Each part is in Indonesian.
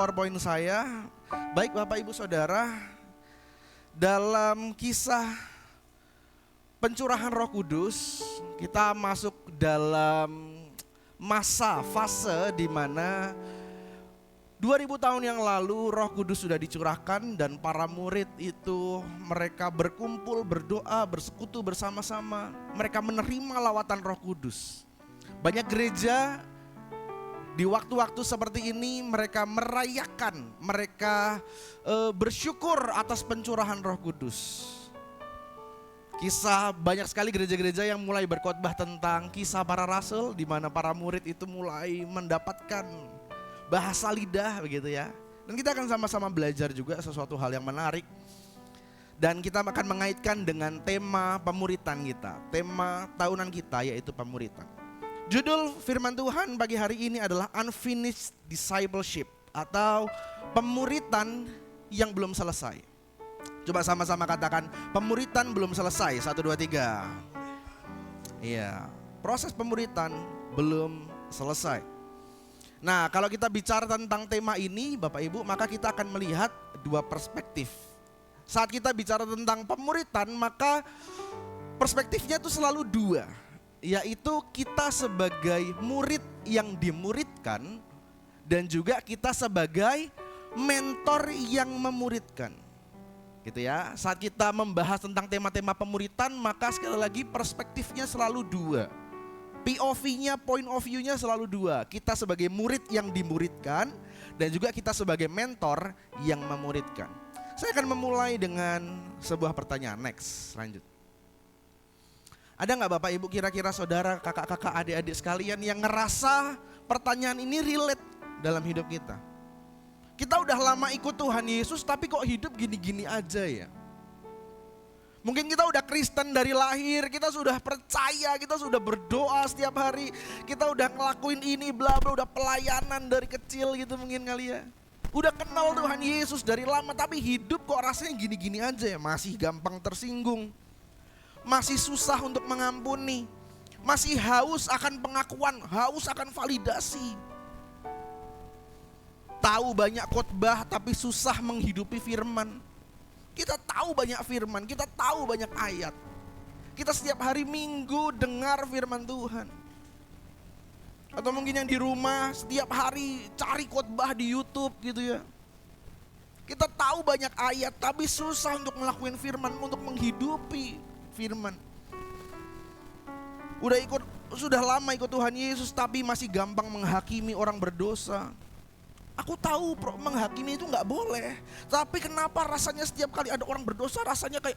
PowerPoint saya. Baik Bapak Ibu Saudara, dalam kisah pencurahan Roh Kudus, kita masuk dalam fase di mana 2000 tahun yang lalu Roh Kudus sudah dicurahkan dan para murid itu mereka berkumpul, berdoa, bersekutu bersama-sama. Mereka menerima lawatan Roh Kudus. Banyak gereja di waktu-waktu seperti ini mereka merayakan, mereka bersyukur atas pencurahan Roh Kudus. Kisah banyak sekali gereja-gereja yang mulai berkhotbah tentang kisah para rasul, di mana para murid itu mulai mendapatkan bahasa lidah begitu ya. Dan kita akan sama-sama belajar juga sesuatu hal yang menarik. Dan kita akan mengaitkan dengan tema pemuritan kita, tema tahunan kita yaitu pemuritan. Judul firman Tuhan pagi hari ini adalah Unfinished Discipleship atau pemuritan yang belum selesai. Coba sama-sama katakan, pemuritan belum selesai. 1, 2, 3. Iya, proses pemuritan belum selesai. Nah, kalau kita bicara tentang tema ini Bapak Ibu, maka kita akan melihat dua perspektif. Saat kita bicara tentang pemuritan, maka perspektifnya itu selalu dua, yaitu kita sebagai murid yang dimuridkan dan juga kita sebagai mentor yang memuridkan. Gitu ya. Saat kita membahas tentang tema-tema pemuritan, maka sekali lagi perspektifnya selalu dua. POV-nya, point of view-nya selalu dua. Kita sebagai murid yang dimuridkan dan juga kita sebagai mentor yang memuridkan. Saya akan memulai dengan sebuah pertanyaan. Next, lanjut. Ada gak Bapak Ibu kira-kira saudara, kakak-kakak, adik-adik sekalian yang ngerasa pertanyaan ini relate dalam hidup kita? Kita udah lama ikut Tuhan Yesus tapi kok hidup gini-gini aja ya? Mungkin kita udah Kristen dari lahir, kita sudah percaya, kita sudah berdoa setiap hari, kita udah ngelakuin ini bla bla, udah pelayanan dari kecil gitu mungkin kali ya. Udah kenal Tuhan Yesus dari lama tapi hidup kok rasanya gini-gini aja ya, masih gampang tersinggung. Masih susah untuk mengampuni, masih haus akan pengakuan, haus akan validasi. Tahu banyak khotbah tapi susah menghidupi firman. Kita tahu banyak firman, kita tahu banyak ayat. Kita setiap hari Minggu dengar firman Tuhan. Atau mungkin yang di rumah setiap hari cari khotbah di YouTube gitu ya. Kita tahu banyak ayat tapi susah untuk melakukan firman, untuk menghidupi firman. Sudah lama ikut Tuhan Yesus tapi masih gampang menghakimi orang berdosa. Aku tahu menghakimi itu gak boleh, tapi kenapa rasanya setiap kali ada orang berdosa rasanya kayak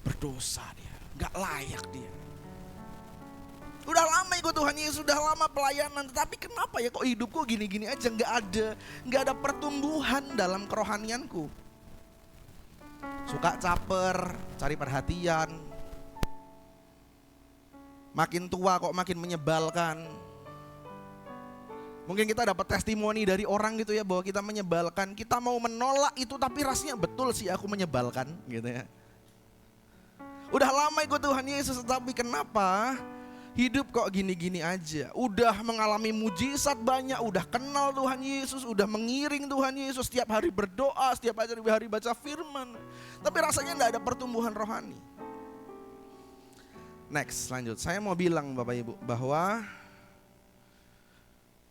berdosa dia, gak layak dia. Udah lama ikut Tuhan Yesus, sudah lama pelayanan, tapi kenapa ya kok hidupku gini-gini aja, gak ada pertumbuhan dalam kerohanianku. Suka caper, cari perhatian. Makin tua kok makin menyebalkan. Mungkin kita dapat testimoni dari orang gitu ya, bahwa kita menyebalkan. Kita mau menolak itu tapi rasanya betul sih aku menyebalkan gitu ya. Udah lama ikut Tuhan Yesus tapi kenapa hidup kok gini-gini aja. Udah mengalami mujizat banyak, udah kenal Tuhan Yesus, udah mengiring Tuhan Yesus, setiap hari berdoa, setiap hari baca firman, tapi rasanya gak ada pertumbuhan rohani. Next, lanjut. Saya mau bilang Bapak Ibu bahwa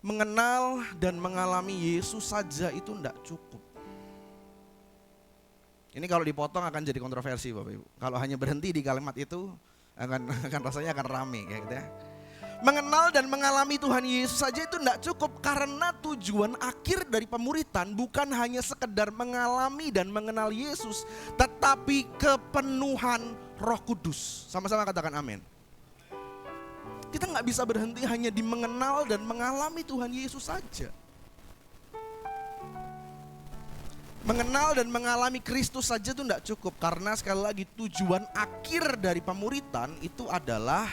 mengenal dan mengalami Yesus saja itu tidak cukup. Ini kalau dipotong akan jadi kontroversi Bapak Ibu. Kalau hanya berhenti di kalimat itu akan rasanya akan rame kayak gitu ya. Mengenal dan mengalami Tuhan Yesus saja itu tidak cukup, karena tujuan akhir dari pemuritan bukan hanya sekedar mengalami dan mengenal Yesus, tetapi kepenuhan Roh Kudus. Sama-sama katakan amin. Kita gak bisa berhenti hanya di mengenal dan mengalami Tuhan Yesus saja. Mengenal dan mengalami Kristus saja itu gak cukup, karena sekali lagi tujuan akhir dari pemuritan itu adalah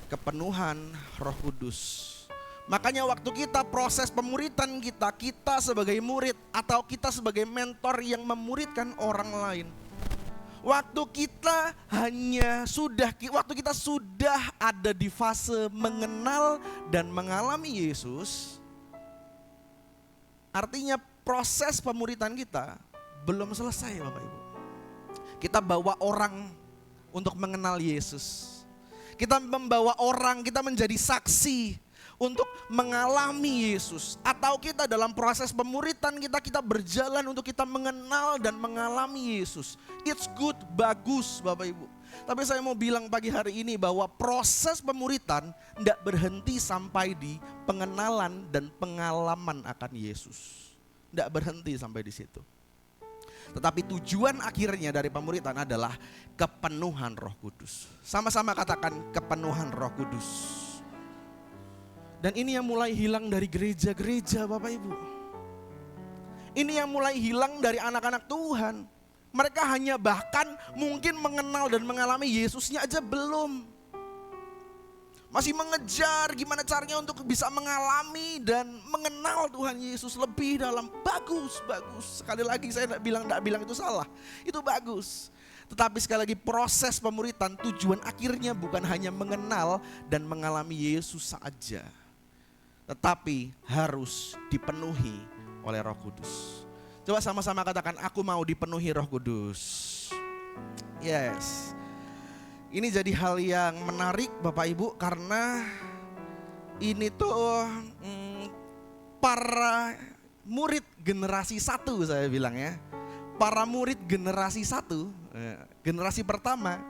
kepenuhan Roh Kudus. Makanya waktu kita proses pemuritan kita sebagai murid atau kita sebagai mentor yang memuridkan orang lain, waktu kita sudah ada di fase mengenal dan mengalami Yesus, artinya proses pemuritan kita belum selesai Bapak Ibu. Kita bawa orang untuk mengenal Yesus. Kita membawa orang, kita menjadi saksi untuk mengalami Yesus. Atau kita dalam proses pemuritan kita berjalan untuk kita mengenal dan mengalami Yesus. It's good, bagus Bapak Ibu. Tapi saya mau bilang pagi hari ini bahwa proses pemuritan tidak berhenti sampai di pengenalan dan pengalaman akan Yesus. Tidak berhenti sampai di situ. Tetapi tujuan akhirnya dari pemuritan adalah kepenuhan Roh Kudus. Sama-sama katakan kepenuhan Roh Kudus. Dan ini yang mulai hilang dari gereja-gereja Bapak Ibu. Ini yang mulai hilang dari anak-anak Tuhan. Mereka hanya bahkan mungkin mengenal dan mengalami Yesusnya aja belum. Masih mengejar gimana caranya untuk bisa mengalami dan mengenal Tuhan Yesus lebih dalam. Bagus. Sekali lagi saya tidak bilang itu salah. Itu bagus. Tetapi sekali lagi proses pemuritan tujuan akhirnya bukan hanya mengenal dan mengalami Yesus saja. Tetapi harus dipenuhi oleh Roh Kudus. Coba sama-sama katakan, aku mau dipenuhi Roh Kudus. Yes. Ini jadi hal yang menarik Bapak Ibu karena ini tuh para murid generasi 1 saya bilang ya. Para murid generasi 1, generasi pertama,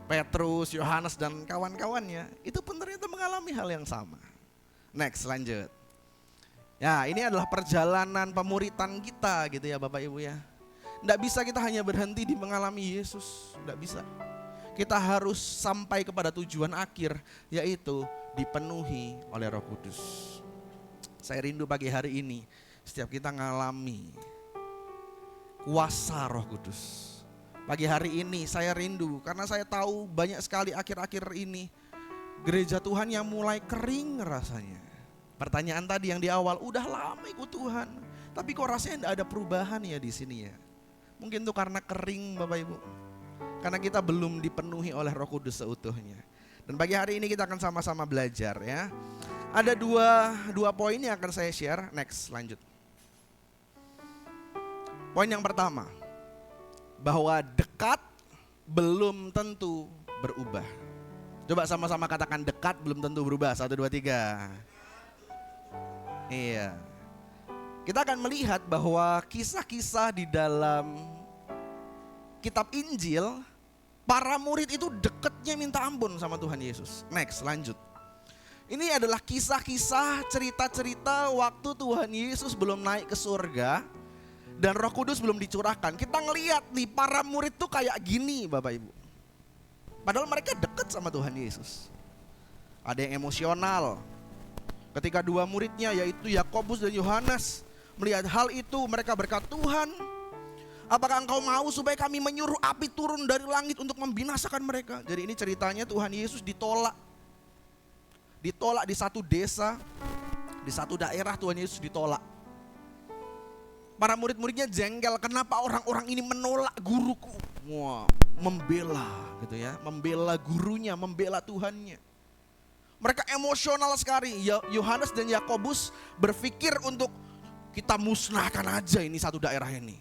Petrus, Yohanes dan kawan-kawannya, itu pun ternyata mengalami hal yang sama. Next, lanjut. Ya, ini adalah perjalanan pemuritan kita gitu ya Bapak Ibu ya. Tidak bisa kita hanya berhenti di mengalami Yesus, tidak bisa. Kita harus sampai kepada tujuan akhir, yaitu dipenuhi oleh Roh Kudus. Saya rindu pagi hari ini, setiap kita ngalami kuasa Roh Kudus. Pagi hari ini saya rindu, karena saya tahu banyak sekali akhir-akhir ini gereja Tuhan yang mulai kering rasanya. Pertanyaan tadi yang di awal, udah lama ikut Tuhan, tapi kok rasanya tidak ada perubahan ya di sini ya. Mungkin itu karena kering Bapak Ibu. Karena kita belum dipenuhi oleh Roh Kudus seutuhnya. Dan pagi hari ini kita akan sama-sama belajar ya. Ada dua poin yang akan saya share. Next, lanjut. Poin yang pertama, bahwa dekat belum tentu berubah. Coba sama-sama katakan, dekat belum tentu berubah. 1, 2, 3. Iya. Kita akan melihat bahwa kisah-kisah di dalam kitab Injil, para murid itu dekatnya minta ampun sama Tuhan Yesus. Next, lanjut. Ini adalah kisah-kisah, cerita-cerita waktu Tuhan Yesus belum naik ke surga dan Roh Kudus belum dicurahkan. Kita ngelihat nih para murid tuh kayak gini Bapak Ibu. Padahal mereka dekat sama Tuhan Yesus. Ada yang emosional. Ketika dua muridnya yaitu Yakobus dan Yohanes melihat hal itu, mereka berkata, Tuhan, apakah engkau mau supaya kami menyuruh api turun dari langit untuk membinasakan mereka? Jadi ini ceritanya Tuhan Yesus ditolak. Ditolak di satu desa, di satu daerah Tuhan Yesus ditolak. Para murid-muridnya jengkel, kenapa orang-orang ini menolak guruku? Wah, membela gitu ya, membela gurunya, membela Tuhannya. Mereka emosional sekali. Yohanes dan Yakobus berpikir untuk kita musnahkan aja ini satu daerah ini.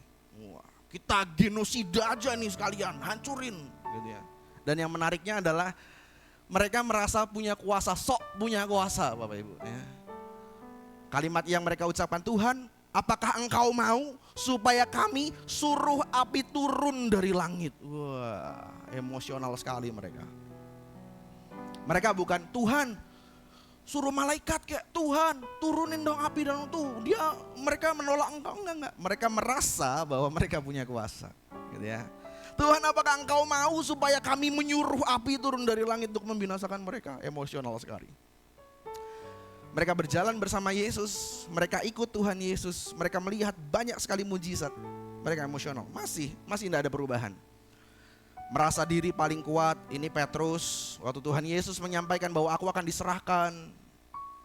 Wah, kita genosida aja nih sekalian, hancurin gitu ya. Dan yang menariknya adalah mereka merasa punya kuasa, sok punya kuasa Bapak Ibu ya. Kalimat yang mereka ucapkan, Tuhan, apakah engkau mau supaya kami suruh api turun dari langit? Wah, emosional sekali mereka. Mereka bukan, Tuhan suruh malaikat kayak, Tuhan turunin dong api dalam tuh. Mereka menolak engkau, enggak. Mereka merasa bahwa mereka punya kuasa gitu ya. Tuhan, apakah engkau mau supaya kami menyuruh api turun dari langit untuk membinasakan mereka? Emosional sekali. Mereka berjalan bersama Yesus, mereka ikut Tuhan Yesus, mereka melihat banyak sekali mujizat. Mereka emosional, masih tidak ada perubahan. Merasa diri paling kuat, ini Petrus, waktu Tuhan Yesus menyampaikan bahwa aku akan diserahkan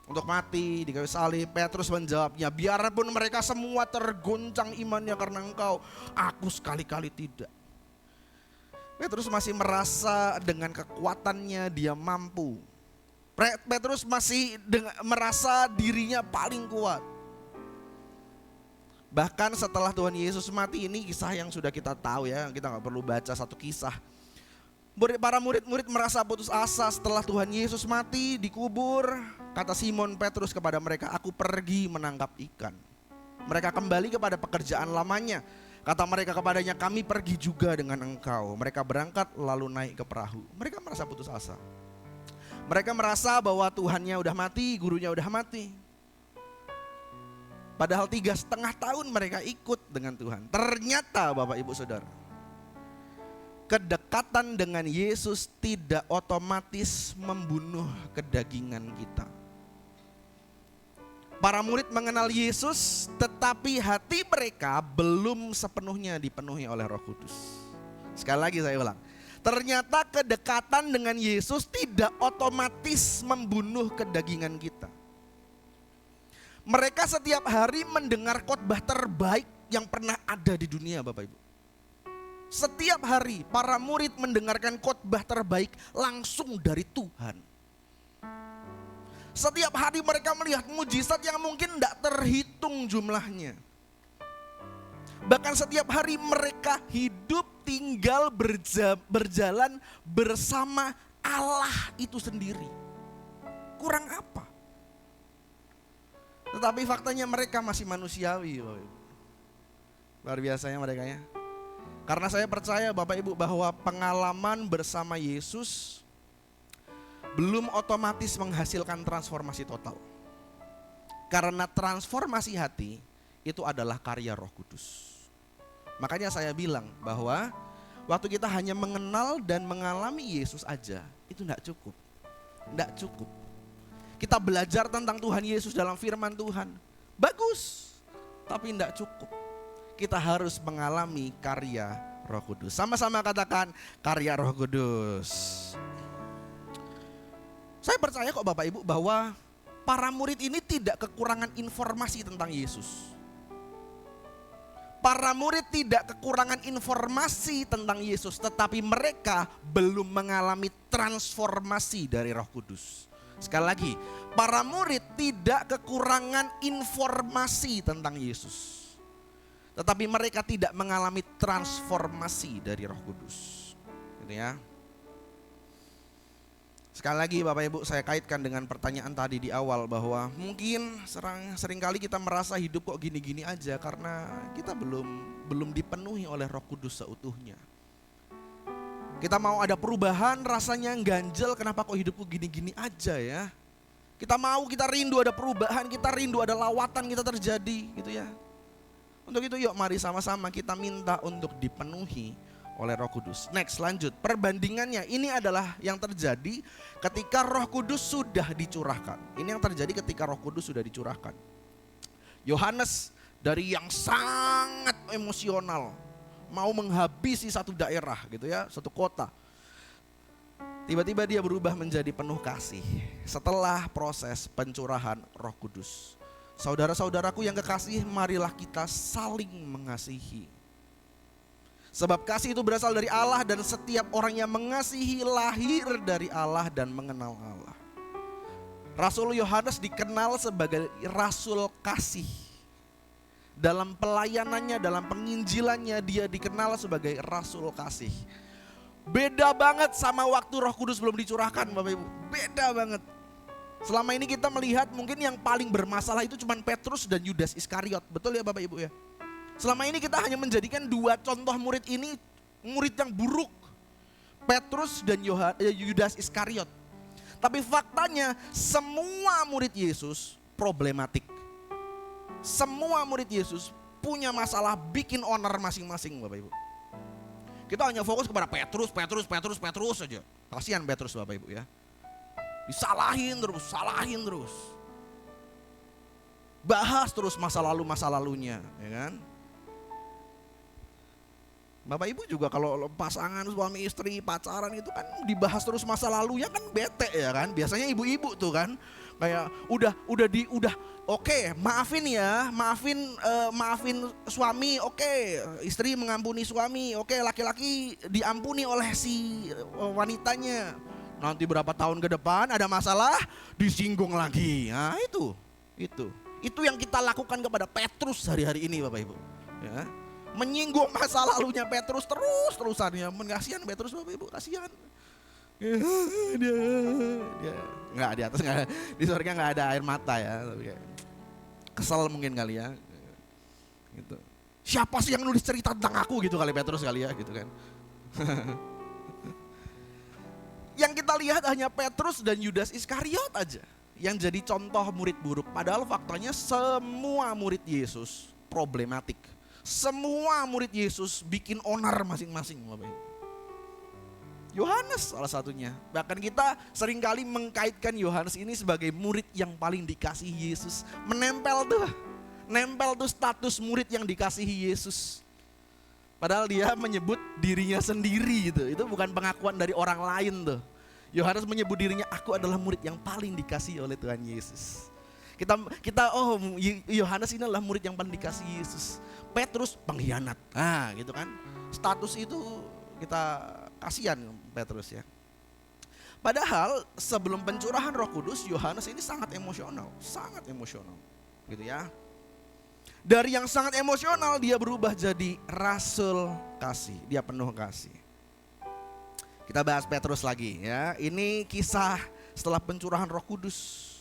untuk mati di kayu salib, Petrus menjawabnya, biarpun mereka semua tergoncang imannya karena engkau, aku sekali-kali tidak. Petrus masih merasa dengan kekuatannya dia mampu. Petrus masih merasa dirinya paling kuat. Bahkan setelah Tuhan Yesus mati, ini kisah yang sudah kita tahu ya, kita gak perlu baca satu kisah. Para murid-murid merasa putus asa setelah Tuhan Yesus mati, dikubur. Kata Simon Petrus kepada mereka, aku pergi menangkap ikan. Mereka kembali kepada pekerjaan lamanya. Kata mereka kepadanya, kami pergi juga dengan engkau. Mereka berangkat lalu naik ke perahu. Mereka merasa putus asa. Mereka merasa bahwa Tuhannya udah mati, gurunya udah mati. Padahal 3,5 tahun mereka ikut dengan Tuhan. Ternyata Bapak Ibu Saudara, kedekatan dengan Yesus tidak otomatis membunuh kedagingan kita. Para murid mengenal Yesus, tetapi hati mereka belum sepenuhnya dipenuhi oleh Roh Kudus. Sekali lagi saya ulang. Ternyata kedekatan dengan Yesus tidak otomatis membunuh kedagingan kita. Mereka setiap hari mendengar khotbah terbaik yang pernah ada di dunia, Bapak Ibu. Setiap hari para murid mendengarkan khotbah terbaik langsung dari Tuhan. Setiap hari mereka melihat mujizat yang mungkin tidak terhitung jumlahnya. Bahkan setiap hari mereka hidup, tinggal, berjalan bersama Allah itu sendiri. Kurang apa? Tetapi faktanya mereka masih manusiawi. Luar biasanya mereka ya. Karena saya percaya Bapak Ibu bahwa pengalaman bersama Yesus belum otomatis menghasilkan transformasi total. Karena transformasi hati itu adalah karya Roh Kudus. Makanya saya bilang bahwa waktu kita hanya mengenal dan mengalami Yesus aja, itu tidak cukup. Tidak cukup. Kita belajar tentang Tuhan Yesus dalam firman Tuhan, bagus, tapi tidak cukup. Kita harus mengalami karya Roh Kudus. Sama-sama katakan karya Roh Kudus. Saya percaya kok Bapak Ibu bahwa para murid ini tidak kekurangan informasi tentang Yesus. Para murid tidak kekurangan informasi tentang Yesus, tetapi mereka belum mengalami transformasi dari Roh Kudus. Sekali lagi, para murid tidak kekurangan informasi tentang Yesus, tetapi mereka tidak mengalami transformasi dari Roh Kudus. Gitu ya. Sekali lagi Bapak Ibu, saya kaitkan dengan pertanyaan tadi di awal bahwa mungkin seringkali kita merasa hidup kok gini-gini aja karena kita belum dipenuhi oleh Roh Kudus seutuhnya. Kita mau ada perubahan, rasanya ganjel, kenapa kok hidupku gini-gini aja ya. Kita rindu ada perubahan, kita rindu ada lawatan kita terjadi gitu ya. Untuk itu yuk mari sama-sama kita minta untuk dipenuhi oleh Roh Kudus. Next, lanjut. Perbandingannya ini adalah yang terjadi ketika Roh Kudus sudah dicurahkan. Ini yang terjadi ketika Roh Kudus sudah dicurahkan. Yohanes dari yang sangat emosional, mau menghabisi satu daerah gitu ya, satu kota. Tiba-tiba dia berubah menjadi penuh kasih setelah proses pencurahan Roh Kudus. Saudara-saudaraku yang kekasih, marilah kita saling mengasihi. Sebab kasih itu berasal dari Allah dan setiap orang yang mengasihi lahir dari Allah dan mengenal Allah. Rasul Yohanes dikenal sebagai rasul kasih. Dalam pelayanannya, dalam penginjilannya dia dikenal sebagai rasul kasih. Beda banget sama waktu Roh Kudus belum dicurahkan Bapak Ibu. Beda banget. Selama ini kita melihat mungkin yang paling bermasalah itu cuma Petrus dan Yudas Iskariot. Betul ya Bapak Ibu ya? Selama ini kita hanya menjadikan dua contoh murid ini murid yang buruk. Petrus dan Yudas Iskariot. Tapi faktanya semua murid Yesus problematik. Semua murid Yesus punya masalah bikin owner masing-masing Bapak Ibu. Kita hanya fokus kepada Petrus aja. Kasihan Petrus Bapak Ibu ya. Disalahin terus. Bahas terus masa lalunya, ya kan? Bapak Ibu juga kalau pasangan suami istri pacaran itu kan dibahas terus masa lalunya kan bete ya kan. Biasanya ibu-ibu tuh kan kayak udah oke, maafin suami, oke, istri mengampuni suami, oke, laki-laki diampuni oleh si wanitanya. Nanti berapa tahun ke depan ada masalah disinggung lagi. Nah, itu Itu yang kita lakukan kepada Petrus hari-hari ini Bapak Ibu. Ya. Menyinggung masa lalunya Petrus terus-terusannya. Kasihan Petrus Bapak Ibu, kasihan. Dia nggak di atas, nggak di surga nggak ada air mata ya. Tapi kayak kesel mungkin kali ya. Gitu. Siapa sih yang nulis cerita tentang aku gitu kali Petrus kali ya gitu kan. Yang kita lihat hanya Petrus dan Yudas Iskariot aja yang jadi contoh murid buruk. Padahal faktanya semua murid Yesus problematik. Semua murid Yesus bikin onar masing-masing. Yohanes salah satunya. Bahkan kita seringkali mengkaitkan Yohanes ini sebagai murid yang paling dikasihi Yesus. Nempel tuh status murid yang dikasihi Yesus. Padahal dia menyebut dirinya sendiri gitu. Itu bukan pengakuan dari orang lain tuh. Yohanes menyebut dirinya, aku adalah murid yang paling dikasihi oleh Tuhan Yesus. Yohanes ini adalah murid yang paling dikasihi Yesus. Petrus pengkhianat. Nah gitu kan. Status itu kita kasihan Petrus ya. Padahal sebelum pencurahan Roh Kudus, Yohanes ini sangat emosional gitu ya. Dari yang sangat emosional dia berubah jadi rasul kasih, dia penuh kasih. Kita bahas Petrus lagi ya. Ini kisah setelah pencurahan Roh Kudus.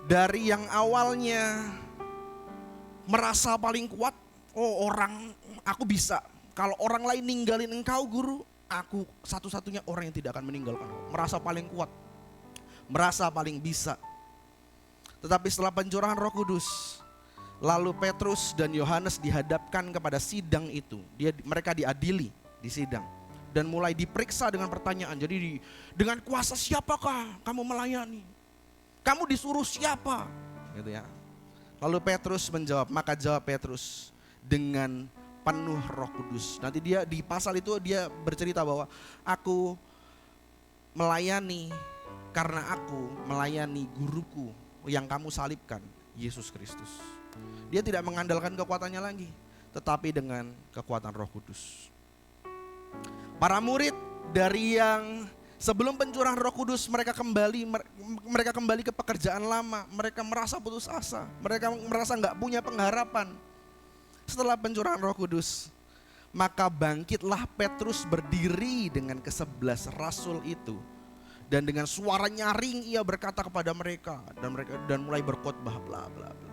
Dari yang awalnya merasa paling kuat, aku bisa. Kalau orang lain ninggalin engkau guru, aku satu-satunya orang yang tidak akan meninggalkan engkau. Merasa paling kuat, merasa paling bisa. Tetapi setelah pencurahan Roh Kudus, lalu Petrus dan Yohanes dihadapkan kepada sidang itu. Mereka diadili di sidang. Dan mulai diperiksa dengan pertanyaan. Jadi dengan kuasa siapakah kamu melayani? Kamu disuruh siapa? Gitu ya. Lalu Petrus menjawab, maka jawab Petrus dengan penuh Roh Kudus. Nanti dia di pasal itu dia bercerita bahwa aku melayani karena aku melayani guruku yang kamu salibkan, Yesus Kristus. Dia tidak mengandalkan kekuatannya lagi, tetapi dengan kekuatan Roh Kudus. Para murid dari yang sebelum pencurahan Roh Kudus mereka kembali ke pekerjaan lama. Mereka merasa putus asa, mereka merasa nggak punya pengharapan. Setelah pencurahan Roh Kudus, maka bangkitlah Petrus berdiri dengan ke-11 rasul itu. Dan dengan suara nyaring ia berkata kepada mereka dan mulai berkhotbah bla bla bla.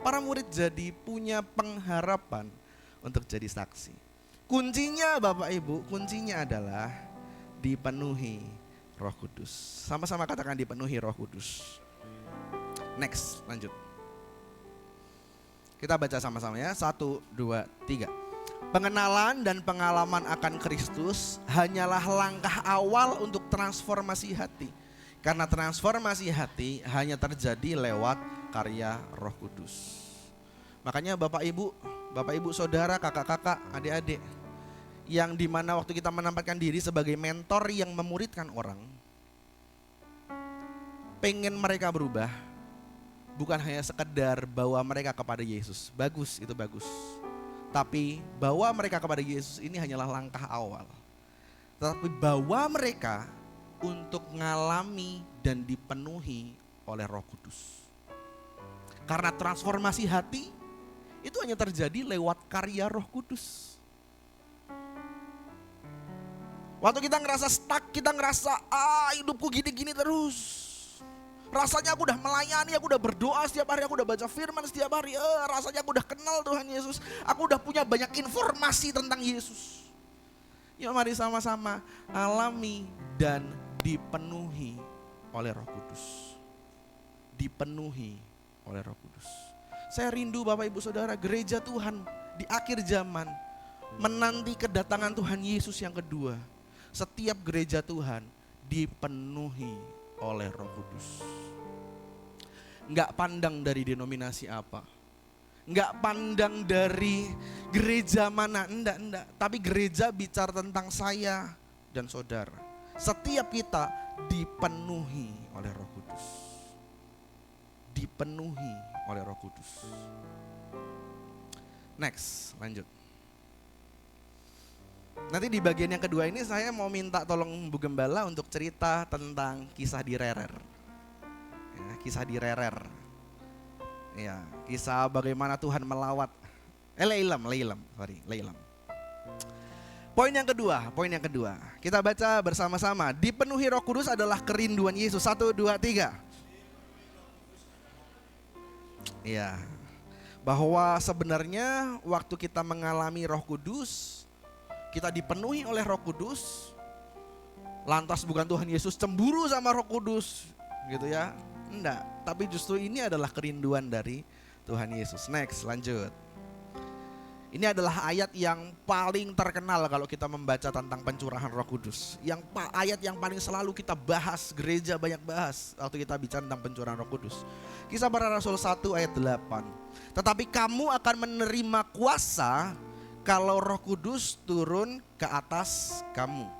Para murid jadi punya pengharapan untuk jadi saksi. Kuncinya Bapak Ibu, kuncinya adalah dipenuhi Roh Kudus. Sama-sama katakan dipenuhi Roh Kudus. Next, lanjut. Kita baca sama-sama ya, 1, 2, 3. Pengenalan dan pengalaman akan Kristus hanyalah langkah awal untuk transformasi hati. Karena transformasi hati hanya terjadi lewat karya Roh Kudus. Makanya Bapak Ibu saudara, kakak-kakak, adik-adik, yang dimana waktu kita menempatkan diri sebagai mentor yang memuridkan orang, pengen mereka berubah, bukan hanya sekedar bawa mereka kepada Yesus. Bagus, itu bagus. Tapi bawa mereka kepada Yesus ini hanyalah langkah awal. Tetapi bawa mereka untuk mengalami dan dipenuhi oleh Roh Kudus. Karena transformasi hati itu hanya terjadi lewat karya Roh Kudus. Waktu kita ngerasa stuck, kita ngerasa hidupku gini-gini terus. Rasanya aku udah melayani, aku udah berdoa setiap hari, aku udah baca firman setiap hari. Rasanya aku udah kenal Tuhan Yesus. Aku udah punya banyak informasi tentang Yesus. Yuk mari sama-sama alami dan dipenuhi oleh Roh Kudus. Dipenuhi oleh Roh Kudus. Saya rindu Bapak Ibu Saudara, gereja Tuhan di akhir zaman menanti kedatangan Tuhan Yesus yang kedua. Setiap gereja Tuhan dipenuhi oleh Roh Kudus. Enggak pandang dari denominasi apa, enggak pandang dari gereja mana, enggak. Tapi gereja bicara tentang saya dan saudara. Setiap kita dipenuhi oleh Roh Kudus. Dipenuhi oleh Roh Kudus. Next, lanjut. Nanti di bagian yang kedua ini saya mau minta tolong Bu Gembala untuk cerita tentang kisah di Rerer. Ya, kisah di Rerer. Ya, kisah bagaimana Tuhan melawat. Leilam. Poin yang kedua. Kita baca bersama-sama. Dipenuhi Roh Kudus adalah kerinduan Yesus. 1, 2, 3. Ya. Bahwa sebenarnya waktu kita mengalami Roh Kudus, kita dipenuhi oleh Roh Kudus, lantas bukan Tuhan Yesus cemburu sama Roh Kudus, gitu ya. Enggak, tapi justru ini adalah kerinduan dari Tuhan Yesus. Next, lanjut. Ini adalah ayat yang paling terkenal kalau kita membaca tentang pencurahan Roh Kudus. Ayat yang paling selalu kita bahas, gereja banyak bahas waktu kita bicara tentang pencurahan Roh Kudus. Kisah Para Rasul 1 ayat 8. Tetapi kamu akan menerima kuasa kalau Roh Kudus turun ke atas kamu.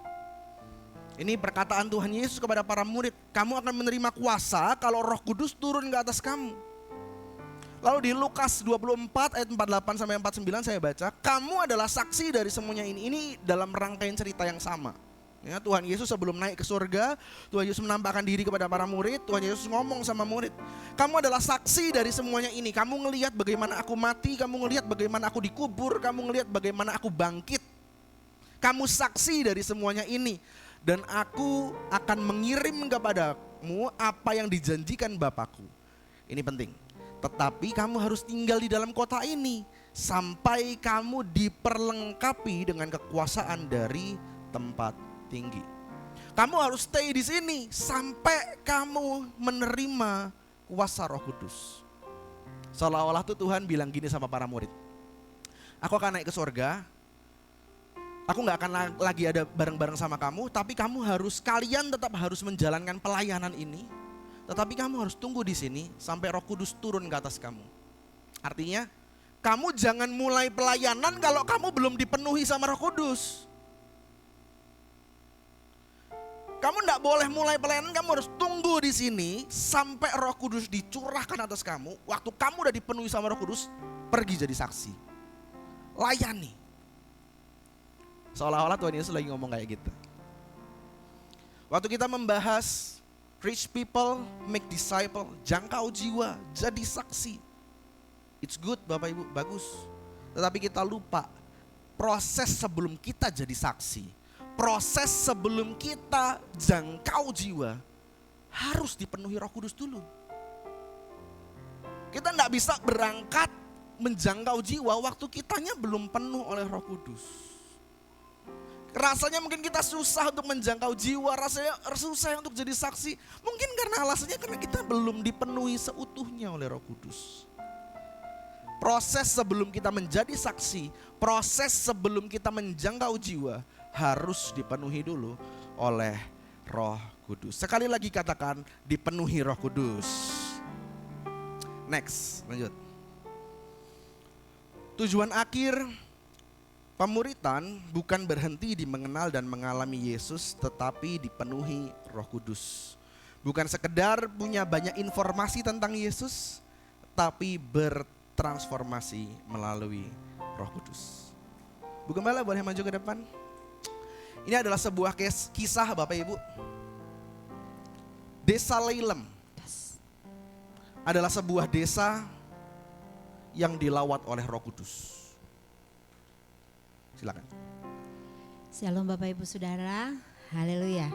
Ini perkataan Tuhan Yesus kepada para murid. Kamu akan menerima kuasa kalau Roh Kudus turun ke atas kamu. Lalu di Lukas 24 ayat 48 sampai 49 saya baca, kamu adalah saksi dari semuanya ini. Ini dalam rangkaian cerita yang sama. Ya, Tuhan Yesus sebelum naik ke surga, Tuhan Yesus menampakkan diri kepada para murid. Tuhan Yesus ngomong sama murid, kamu adalah saksi dari semuanya ini. Kamu ngelihat bagaimana aku mati, kamu ngelihat bagaimana aku dikubur, kamu ngelihat bagaimana aku bangkit. Kamu saksi dari semuanya ini. Dan aku akan mengirim kepadamu apa yang dijanjikan Bapakku. Ini penting. Tetapi kamu harus tinggal di dalam kota ini sampai kamu diperlengkapi dengan kekuasaan dari tempat tinggi. Kamu harus stay di sini sampai kamu menerima kuasa Roh Kudus. Seolah-olah tuh Tuhan bilang gini sama para murid. Aku akan naik ke surga. Aku gak akan lagi ada bareng-bareng sama kamu, tapi kalian tetap harus menjalankan pelayanan ini. Tetapi kamu harus tunggu di sini sampai Roh Kudus turun ke atas kamu. Artinya, kamu jangan mulai pelayanan kalau kamu belum dipenuhi sama Roh Kudus. Kamu tidak boleh mulai pelayanan, kamu harus tunggu di sini sampai Roh Kudus dicurahkan atas kamu. Waktu kamu udah dipenuhi sama Roh Kudus, pergi jadi saksi. Layani. Seolah-olah Tuhan Yesus lagi ngomong kayak gitu. Waktu kita membahas reach people, make disciple, jangkau jiwa, jadi saksi. It's good Bapak Ibu, bagus. Tetapi kita lupa proses sebelum kita jadi saksi, proses sebelum kita jangkau jiwa harus dipenuhi Roh Kudus dulu. Kita enggak bisa berangkat menjangkau jiwa waktu kitanya belum penuh oleh Roh Kudus. Rasanya mungkin kita susah untuk menjangkau jiwa, rasanya susah untuk jadi saksi. Mungkin karena alasannya karena kita belum dipenuhi seutuhnya oleh Roh Kudus. Proses sebelum kita menjadi saksi, proses sebelum kita menjangkau jiwa harus dipenuhi dulu oleh Roh Kudus. Sekali lagi katakan, dipenuhi Roh Kudus. Next, lanjut. Tujuan akhir pemuritan bukan berhenti di mengenal dan mengalami Yesus, tetapi dipenuhi Roh Kudus. Bukan sekedar punya banyak informasi tentang Yesus, tapi bertransformasi melalui Roh Kudus. Bu Gembala boleh maju ke depan. Ini adalah sebuah kisah Bapak Ibu. Desa Leilam adalah sebuah desa yang dilawat oleh Roh Kudus. Silakan. Shalom Bapak Ibu Saudara, haleluya.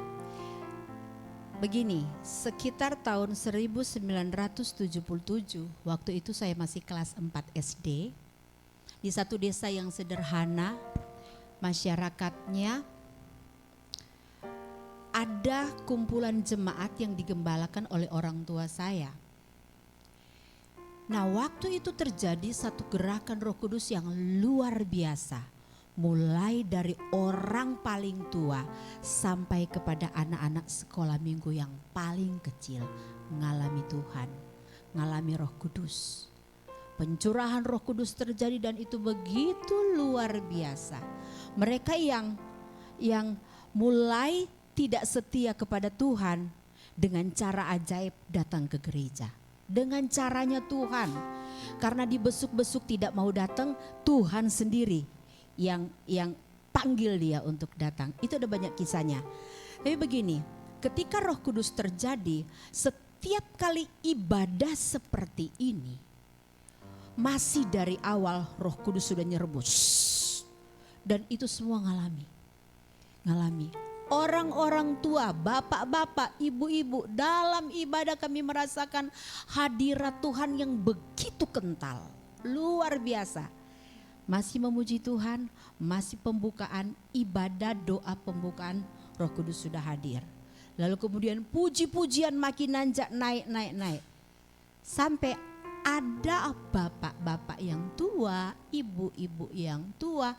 Begini, sekitar tahun 1977, waktu itu saya masih kelas 4 SD, di satu desa yang sederhana, masyarakatnya ada kumpulan jemaat yang digembalakan oleh orang tua saya. Nah, waktu itu terjadi satu gerakan Roh Kudus yang luar biasa. Mulai dari orang paling tua sampai kepada anak-anak sekolah minggu yang paling kecil mengalami Tuhan, mengalami Roh Kudus. Pencurahan Roh Kudus terjadi dan itu begitu luar biasa. Mereka yang mulai tidak setia kepada Tuhan dengan cara ajaib datang ke gereja. Dengan caranya Tuhan, karena dibesuk-besuk tidak mau datang, Tuhan sendiri yang panggil dia untuk datang. Itu ada banyak kisahnya. Tapi begini, ketika Roh Kudus terjadi, setiap kali ibadah seperti ini, Masih dari awal Roh Kudus sudah nyerobos. Dan itu semua ngalami. Orang-orang tua, bapak-bapak, ibu-ibu, dalam ibadah kami merasakan hadirat Tuhan yang begitu kental. Luar biasa. Masih memuji Tuhan, masih pembukaan ibadah, doa pembukaan, Roh Kudus sudah hadir. Lalu kemudian puji-pujian makin nanjak, naik. Sampai ada bapak-bapak yang tua, ibu-ibu yang tua,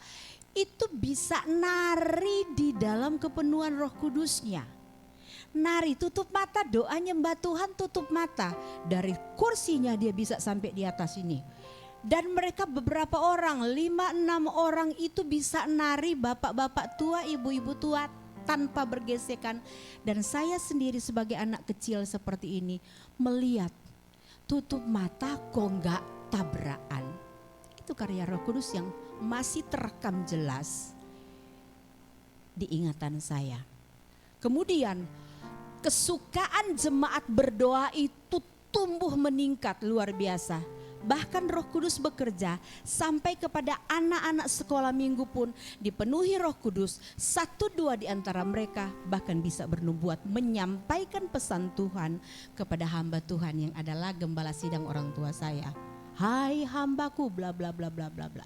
itu bisa nari di dalam kepenuhan Roh Kudusnya. Nari, tutup mata, doa nyembah Tuhan, tutup mata. Dari kursinya dia bisa sampai di atas ini. Dan mereka beberapa orang, 5-6 orang itu bisa nari, bapak-bapak tua, ibu-ibu tua tanpa bergesekan. Dan saya sendiri sebagai anak kecil seperti ini melihat, tutup mata kok enggak tabrakan. Itu karya Roh Kudus yang masih terekam jelas di ingatan saya. Kemudian kesukaan jemaat berdoa itu tumbuh meningkat luar biasa. Bahkan Roh Kudus bekerja sampai kepada anak-anak sekolah minggu pun dipenuhi Roh Kudus. 1-2 di antara mereka bahkan bisa bernubuat menyampaikan pesan Tuhan kepada hamba Tuhan yang adalah gembala sidang orang tua saya. Hai hambaku bla bla bla bla bla bla.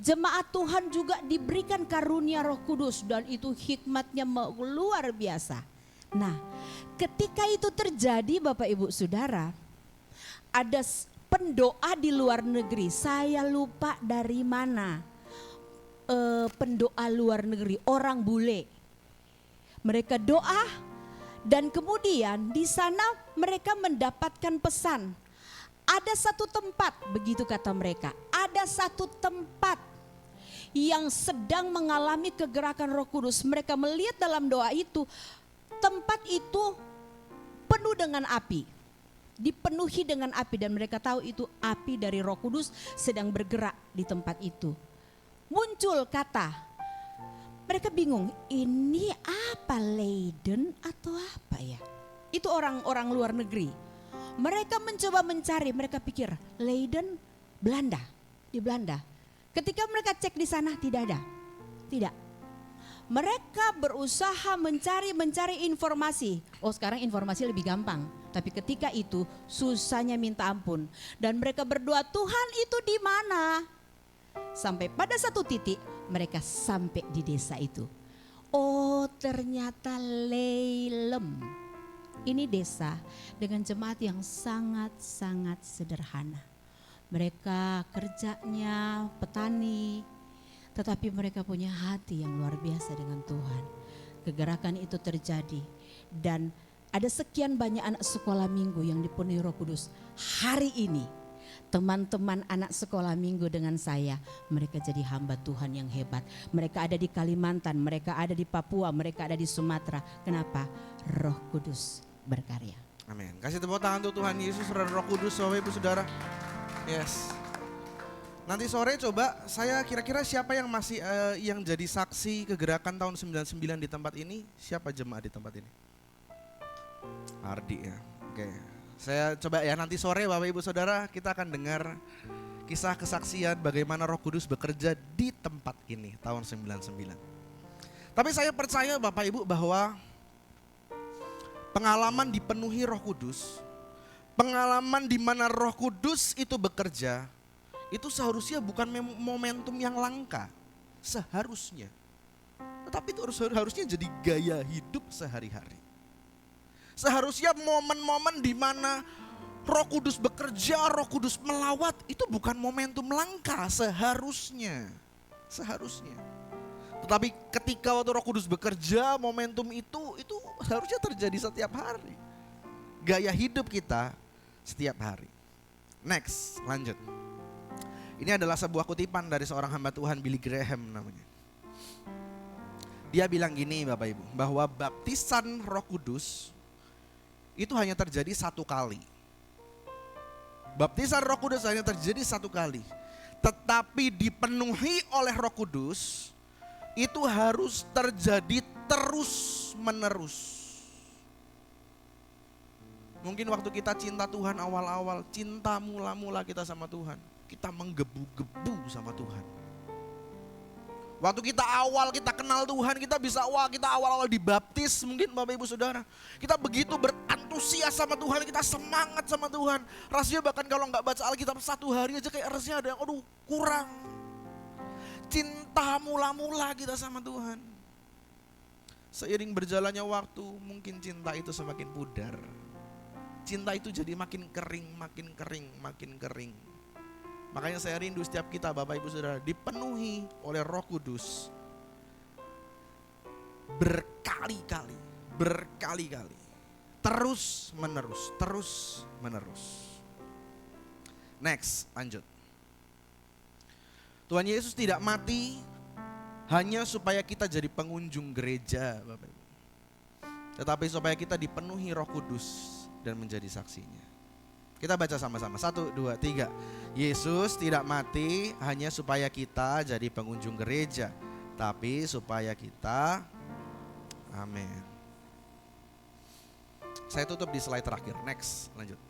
Jemaat Tuhan juga diberikan karunia Roh Kudus dan itu hikmatnya luar biasa. Nah, ketika itu terjadi Bapak Ibu Saudara, ada pendoa di luar negeri, saya lupa dari mana. Pendoa luar negeri, orang bule. Mereka doa dan kemudian di sana mereka mendapatkan pesan. Ada satu tempat, begitu kata mereka, ada satu tempat yang sedang mengalami kegerakan Roh Kudus. Mereka melihat dalam doa itu, tempat itu penuh dengan api. Dipenuhi dengan api dan mereka tahu itu api dari Roh Kudus sedang bergerak di tempat itu. Muncul kata, mereka bingung, ini apa, Leiden atau apa ya? Itu orang-orang luar negeri. Mereka mencoba mencari, mereka pikir Leiden Belanda, di Belanda. Ketika mereka cek di sana tidak ada, tidak. Mereka berusaha mencari informasi. Oh sekarang informasi lebih gampang. Tapi ketika itu susahnya minta ampun. Dan mereka berdoa, Tuhan itu di mana? Sampai pada satu titik mereka sampai di desa itu. Oh ternyata Leilem. Ini desa dengan jemaat yang sangat-sangat sederhana. Mereka kerjanya petani, tetapi mereka punya hati yang luar biasa dengan Tuhan. Kegerakan itu terjadi dan ada sekian banyak anak sekolah minggu yang dipenuhi Roh Kudus. Hari ini teman-teman anak sekolah minggu dengan saya, mereka jadi hamba Tuhan yang hebat. Mereka ada di Kalimantan, mereka ada di Papua, mereka ada di Sumatera. Kenapa? Roh Kudus berkarya. Amin. Kasih tepuk tangan untuk Tuhan Yesus dan Roh Kudus Bapak Ibu Saudara. Yes. Nanti sore coba saya kira-kira siapa yang masih yang jadi saksi kegerakan tahun 99 di tempat ini? Siapa jemaat di tempat ini? Ardi ya. Oke. Saya coba ya nanti sore Bapak Ibu Saudara kita akan dengar kisah kesaksian bagaimana Roh Kudus bekerja di tempat ini tahun 99. Tapi saya percaya Bapak Ibu bahwa pengalaman dipenuhi Roh Kudus, pengalaman di mana Roh Kudus itu bekerja, itu seharusnya bukan momentum yang langka, seharusnya. Tetapi itu harusnya jadi gaya hidup sehari-hari. Seharusnya momen-momen di mana Roh Kudus bekerja, Roh Kudus melawat, itu bukan momentum langka, seharusnya. Tetapi ketika waktu Roh Kudus bekerja, momentum itu harusnya terjadi setiap hari. Gaya hidup kita setiap hari. Next, lanjut. Ini adalah sebuah kutipan dari seorang hamba Tuhan, Billy Graham namanya. Dia bilang gini Bapak Ibu, bahwa baptisan Roh Kudus itu hanya terjadi satu kali. Baptisan Roh Kudus hanya terjadi satu kali. Tetapi dipenuhi oleh Roh Kudus itu harus terjadi terus-menerus. Mungkin waktu kita cinta Tuhan awal-awal, cinta mula-mula kita sama Tuhan. kita menggebu-gebu sama Tuhan. Waktu kita awal kita kenal Tuhan, kita bisa kita awal-awal dibaptis mungkin Bapak Ibu Saudara. Kita begitu berantusias sama Tuhan, kita semangat sama Tuhan. Rasanya bahkan kalau nggak baca Alkitab 1 hari aja kayak rasanya ada yang kurang. Cinta mula-mula kita sama Tuhan. Seiring berjalannya waktu mungkin cinta itu semakin pudar. Cinta itu jadi makin kering, makin kering, makin kering. Makanya saya rindu setiap kita Bapak Ibu Saudara dipenuhi oleh Roh Kudus berkali-kali, berkali-kali, terus menerus. Next, lanjut. Tuhan Yesus tidak mati hanya supaya kita jadi pengunjung gereja Bapak Ibu, tetapi supaya kita dipenuhi Roh Kudus dan menjadi saksinya. Kita baca sama-sama, 1, 2, 3. Yesus tidak mati hanya supaya kita jadi pengunjung gereja, tapi supaya kita, amin. Saya tutup di slide terakhir, next, lanjut.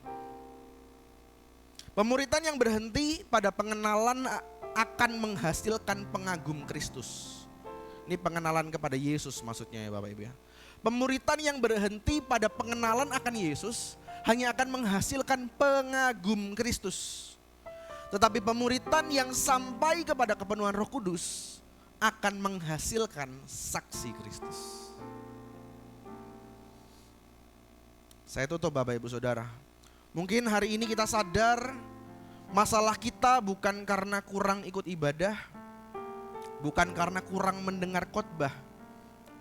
Pemuritan yang berhenti pada pengenalan akan menghasilkan pengagum Kristus. Ini pengenalan kepada Yesus maksudnya ya Bapak Ibu ya. Pemuritan yang berhenti pada pengenalan akan Yesus hanya akan menghasilkan pengagum Kristus. Tetapi pemuritan yang sampai kepada kepenuhan Roh Kudus akan menghasilkan saksi Kristus. Saya tutup Bapak Ibu Saudara. Mungkin hari ini kita sadar masalah kita bukan karena kurang ikut ibadah, bukan karena kurang mendengar khotbah,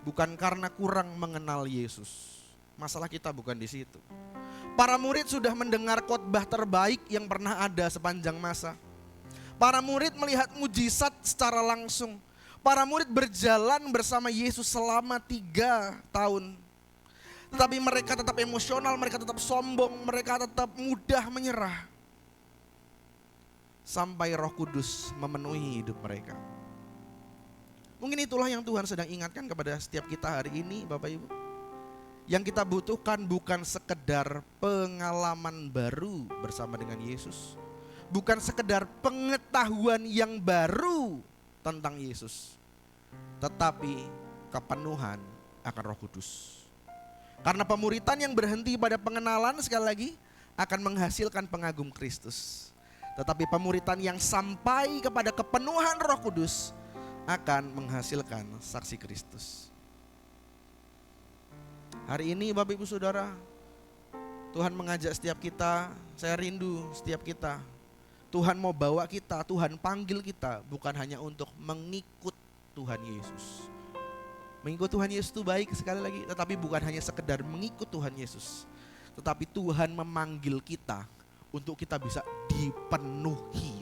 bukan karena kurang mengenal Yesus. Masalah kita bukan di situ. Para murid sudah mendengar khotbah terbaik yang pernah ada sepanjang masa. Para murid melihat mujizat secara langsung. Para murid berjalan bersama Yesus selama 3 tahun. Tetapi mereka tetap emosional, mereka tetap sombong, mereka tetap mudah menyerah. Sampai Roh Kudus memenuhi hidup mereka. Mungkin itulah yang Tuhan sedang ingatkan kepada setiap kita hari ini Bapak Ibu. Yang kita butuhkan bukan sekedar pengalaman baru bersama dengan Yesus. Bukan sekedar pengetahuan yang baru tentang Yesus. Tetapi kepenuhan akan Roh Kudus. Karena pemuritan yang berhenti pada pengenalan sekali lagi akan menghasilkan pengagum Kristus. Tetapi pemuritan yang sampai kepada kepenuhan Roh Kudus akan menghasilkan saksi Kristus. Hari ini Bapak Ibu Saudara, Tuhan mengajak setiap kita, saya rindu setiap kita. Tuhan mau bawa kita, Tuhan panggil kita bukan hanya untuk mengikut Tuhan Yesus. Mengikut Tuhan Yesus itu baik sekali lagi, tetapi bukan hanya sekedar mengikut Tuhan Yesus. Tetapi Tuhan memanggil kita untuk kita bisa dipenuhi